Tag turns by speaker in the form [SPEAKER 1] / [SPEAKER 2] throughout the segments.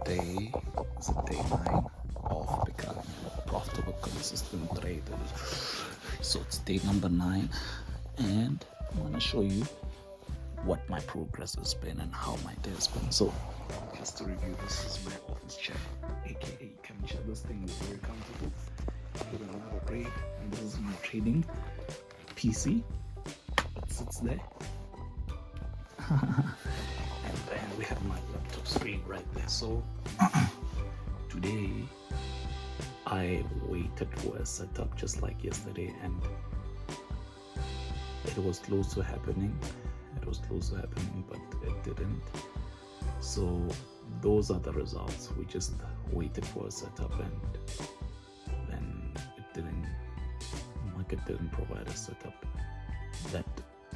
[SPEAKER 1] Today is day 9 of becoming a profitable, consistent trader. So it's day number 9, and I'm gonna show you what my progress has been and how my day has been. So just to review, this is my office chair, aka camp chair. This thing is very comfortable. Put another break, and this is my trading PC. It sits there. And then we have my laptop screen right there. So today I waited for a setup just like yesterday, and it was close to happening. But it didn't. So those are the results. We just waited for a setup, and then the market didn't provide a setup that,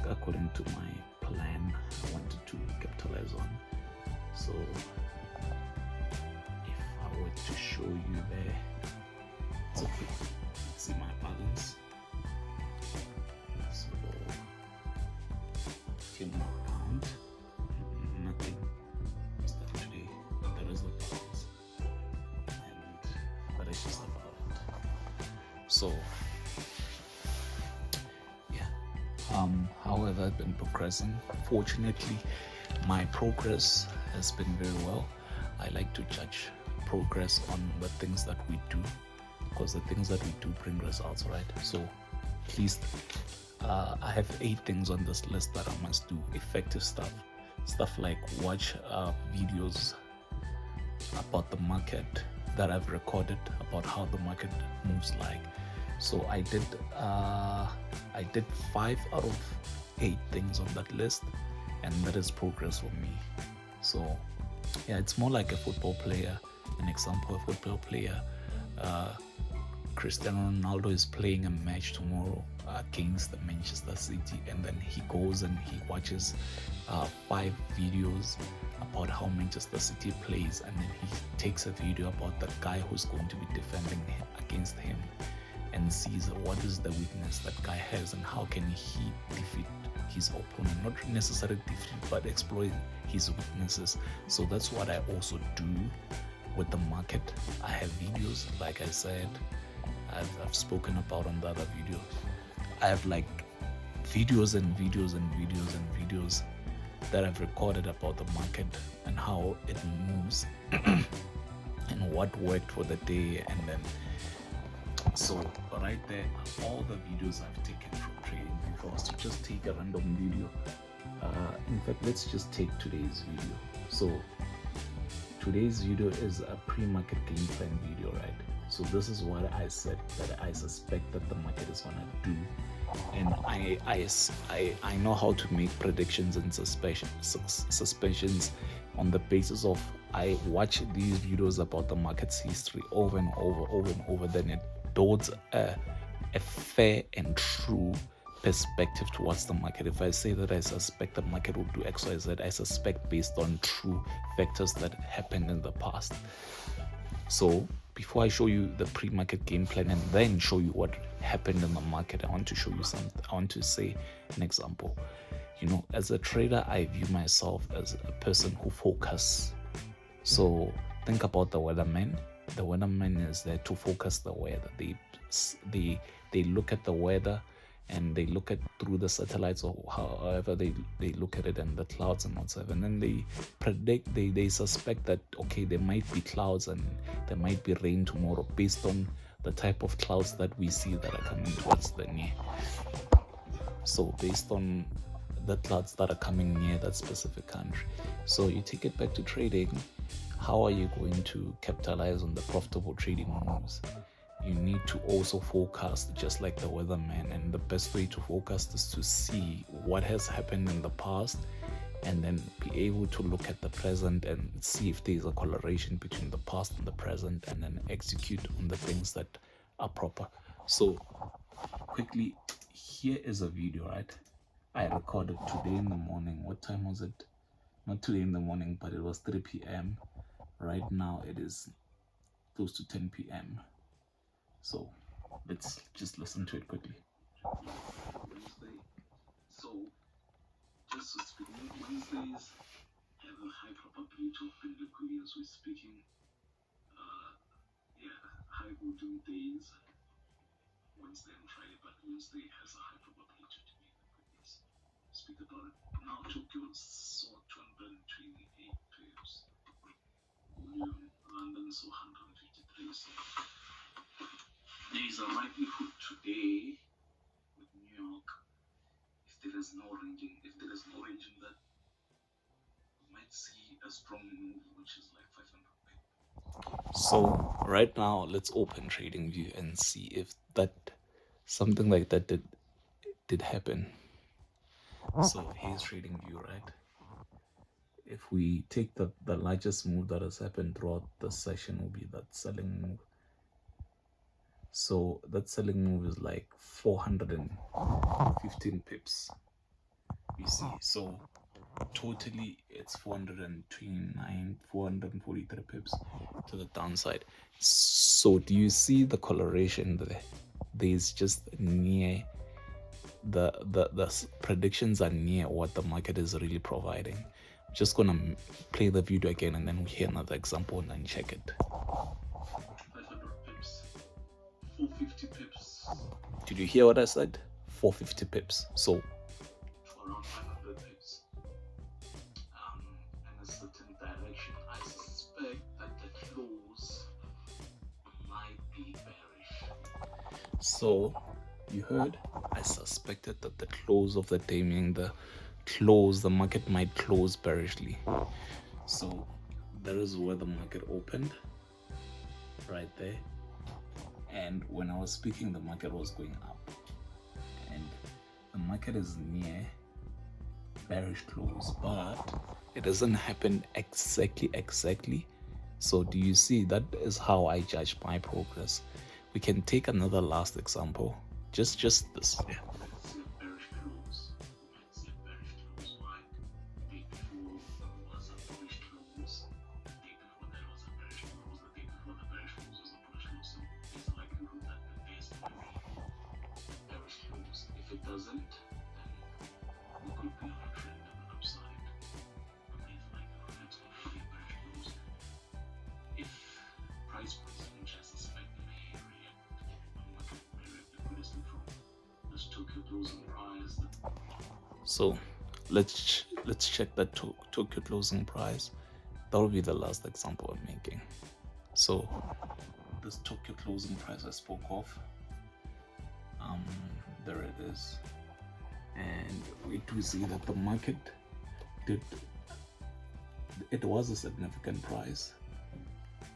[SPEAKER 1] according to my plan, I wanted to capitalize on. So if I were to show you there, it's okay. See my balance. So Ftmo account, nothing. Start today. There is no balance, and that is just about it. So how have I been progressing? Fortunately, my progress has been very well. I like to judge progress on the things that we do, because the things that we do bring results, right? So at least I have 8 things on this list that I must do. Effective stuff like watch videos about the market that I've recorded, about how the market moves like. So I did 5 out of 8 things on that list, and that is progress for me. So yeah, it's more like a football player. An example, a football player, Cristiano Ronaldo is playing a match tomorrow against the Manchester City, and then he goes and he watches 5 videos about how Manchester City plays, and then he takes a video about the guy who's going to be defending against him, and sees what is the weakness that guy has and how can he defeat his opponent. Not necessarily defeat, but exploit his weaknesses. So that's what I also do with the market. I have videos, like I said, I've spoken about on the other video. I have like videos and videos and videos and videos that I've recorded about the market and how it moves and what worked for the day. And then so right there are all the videos I've taken from trading. If I was to just take a random video, in fact, let's just take today's video. So today's video is a pre-market game plan video, right? So this is what I said that I suspect that the market is gonna do, and I know how to make predictions and suspicions on the basis of I watch these videos about the market's history over and over. Then it builds a fair and true perspective towards the market. If I say that I suspect the market will do X, Y, Z, I suspect based on true factors that happened in the past. So before I show you the pre-market game plan and then show you what happened in the market, I want to show you something. I want to say an example. You know, as a trader, I view myself as a person who focuses. So think about the weatherman. The weatherman is there to focus the weather. They look at the weather, and they look at through the satellites, or however they look at it, and the clouds and whatsoever, and then they predict, they suspect that okay, there might be clouds and there might be rain tomorrow based on the type of clouds that we see that are coming towards the near. So based on the clouds that are coming near that specific country. So you take it back to trading. How are you going to capitalize on the profitable trading moves? You need to also forecast just like the weatherman, and the best way to forecast is to see what has happened in the past, and then be able to look at the present and see if there's a correlation between the past and the present, and then execute on the things that are proper. So quickly, here is a video, right? I recorded today in the morning. What time was it? Not today in the morning, but it was 3 p.m. Right now it is close to 10 p.m. So let's just listen to it quickly. Wednesday. So just to speak, Wednesdays have a high probability of being liquidity as we're speaking. So right now, let's open TradingView and see if that something like that did happen. So here's TradingView, right? If we take the largest move that has happened throughout the session will be that selling move. So that selling move is like 415 pips. You see, so totally it's 429, 443 pips to the downside. So do you see the coloration there? There's just near the predictions are near what the market is really providing. I'm just gonna play the video again and then we hear another example and then check it. 450 pips. Did you hear what I said? 450 pips. So around 500 pips. In a certain direction. I suspect that the close might be bearish. So you heard, I suspected that the close of the day, meaning the market might close bearishly. So that is where the market opened, right there. And when I was speaking, the market was going up, and the market is near bearish close, but it doesn't happen exactly. So do you see? That is how I judge my progress. We can take another last example, just this. Yeah. So let's check that Tokyo closing price. That will be the last example I'm making. So this Tokyo closing price I spoke of, there it is, and we do see that the market it was a significant price.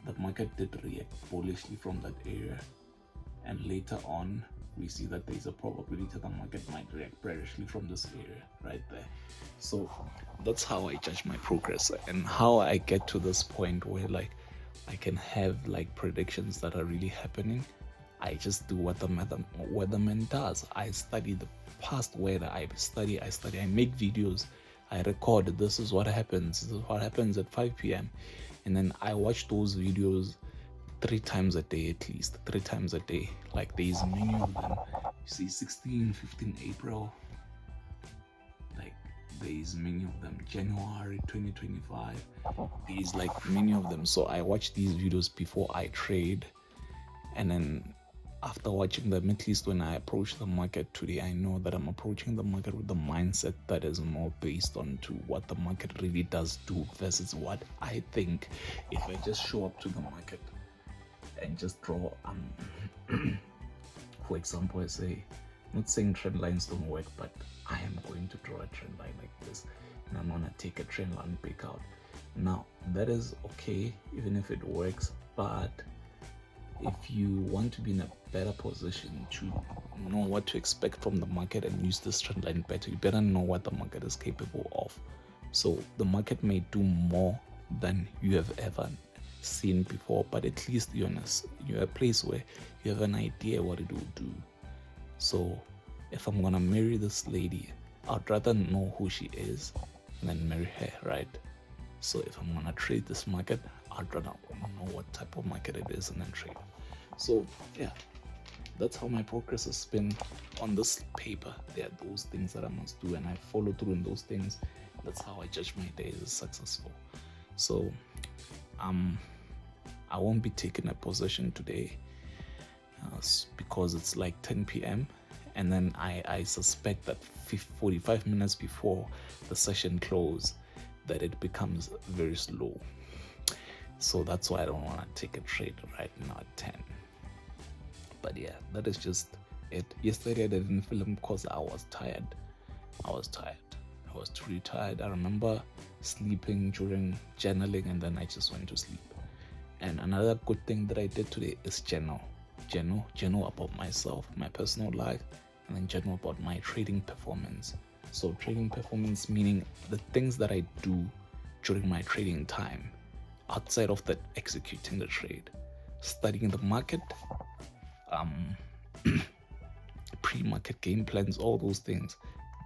[SPEAKER 1] The market did react bullishly from that area, and later on we see that there's a probability the market might react bearishly from this area right there. So that's how I judge my progress and how I get to this point where like I can have like predictions that are really happening. I just do what the weatherman does. I study the past weather. I make videos. I record. This is what happens. This is what happens at 5 p.m. And then I watch those videos 3 times a day, at least 3 times a day. Like there's many of them. You see 16, 15 April. Like there's many of them. January 2025. There's like many of them. So I watch these videos before I trade. And then after watching them, at least when I approach the market today, I know that I'm approaching the market with the mindset that is more based on to what the market really does do versus what I think. If I just show up to the market and just draw, for example, I say, I'm not saying trend lines don't work, but I am going to draw a trend line like this, and I'm gonna take a trend line pick out. Now that is okay, even if it works, but if you want to be in a better position to know what to expect from the market and use this trend line better, you better know what the market is capable of. So the market may do more than you have ever seen before, but at least you're a place where you have an idea what it will do. So if I'm gonna marry this lady, I'd rather know who she is and then marry her, right? So if I'm gonna trade this market, I'd rather know what type of market it is and then trade. So yeah, that's how my progress has been on this paper. There are those things that I must do and I follow through in those things. That's how I judge my day as successful. So I won't be taking a position today. because it's like 10 p.m. and then I suspect that 45 minutes before the session close that it becomes very slow. So that's why I don't want to take a trade right now at 10. But yeah, that is just it. Yesterday I didn't film because I was tired. I was truly tired. I remember sleeping during journaling and then I just went to sleep. And another good thing that I did today is journal about myself, my personal life, and then journal about my trading performance. So trading performance meaning the things that I do during my trading time outside of that executing the trade, studying the market, pre-market game plans, all those things.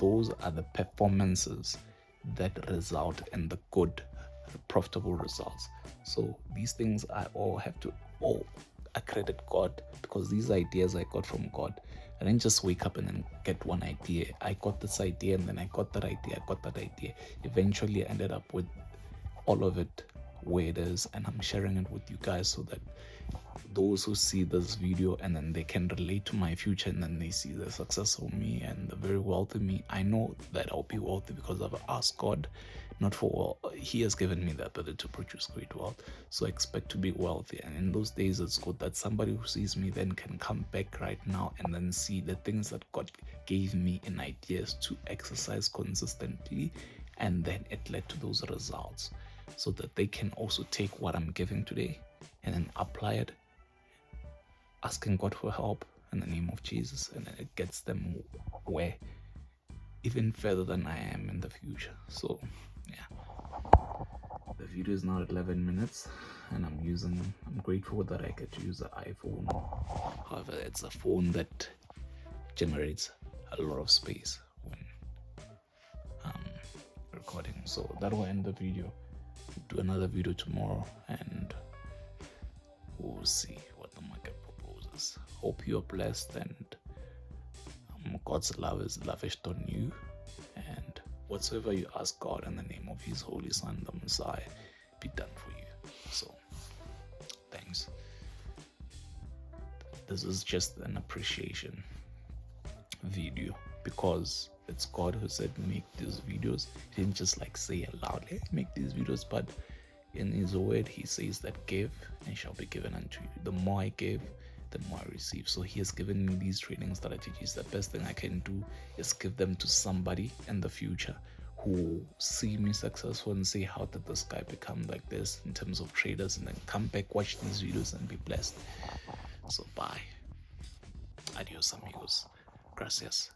[SPEAKER 1] Those are the performances that result in the good, profitable results. So these things I all have to accredit God, because these ideas I got from God. I didn't just wake up and then get one idea. I got this idea and then I got that idea. Eventually I ended up with all of it where it is, and I'm sharing it with you guys so that those who see this video and then they can relate to my future, and then they see the successful me and the very wealthy me. I know that I'll be wealthy because I've asked God, not for wealth. He has given me the ability to produce great wealth, so I expect to be wealthy. And in those days it's good that somebody who sees me then can come back right now and then see the things that God gave me in ideas to exercise consistently, and then it led to those results, so that they can also take what I'm giving today and then apply it, asking God for help in the name of Jesus, and then it gets them where even further than I am in the future. So yeah, the video is now at 11 minutes and I'm grateful that I get to use the iPhone. However, it's a phone that generates a lot of space when recording. So that will end the video. We'll do another video tomorrow and we'll see what the market proposes. Hope you're blessed, and God's love is lavished on you, and whatsoever you ask God in the name of His Holy Son, the Messiah, be done for you. So thanks. This is just an appreciation video because it's God who said make these videos. He didn't just like say aloud, hey, make these videos, but in His word He says that give and shall be given unto you. The more I give, the more I receive. So He has given me these training strategies. The best thing I can do is give them to somebody in the future who see me successful and say, how did this guy become like this in terms of traders, and then come back, watch these videos and be blessed. So bye. Adios amigos. Gracias.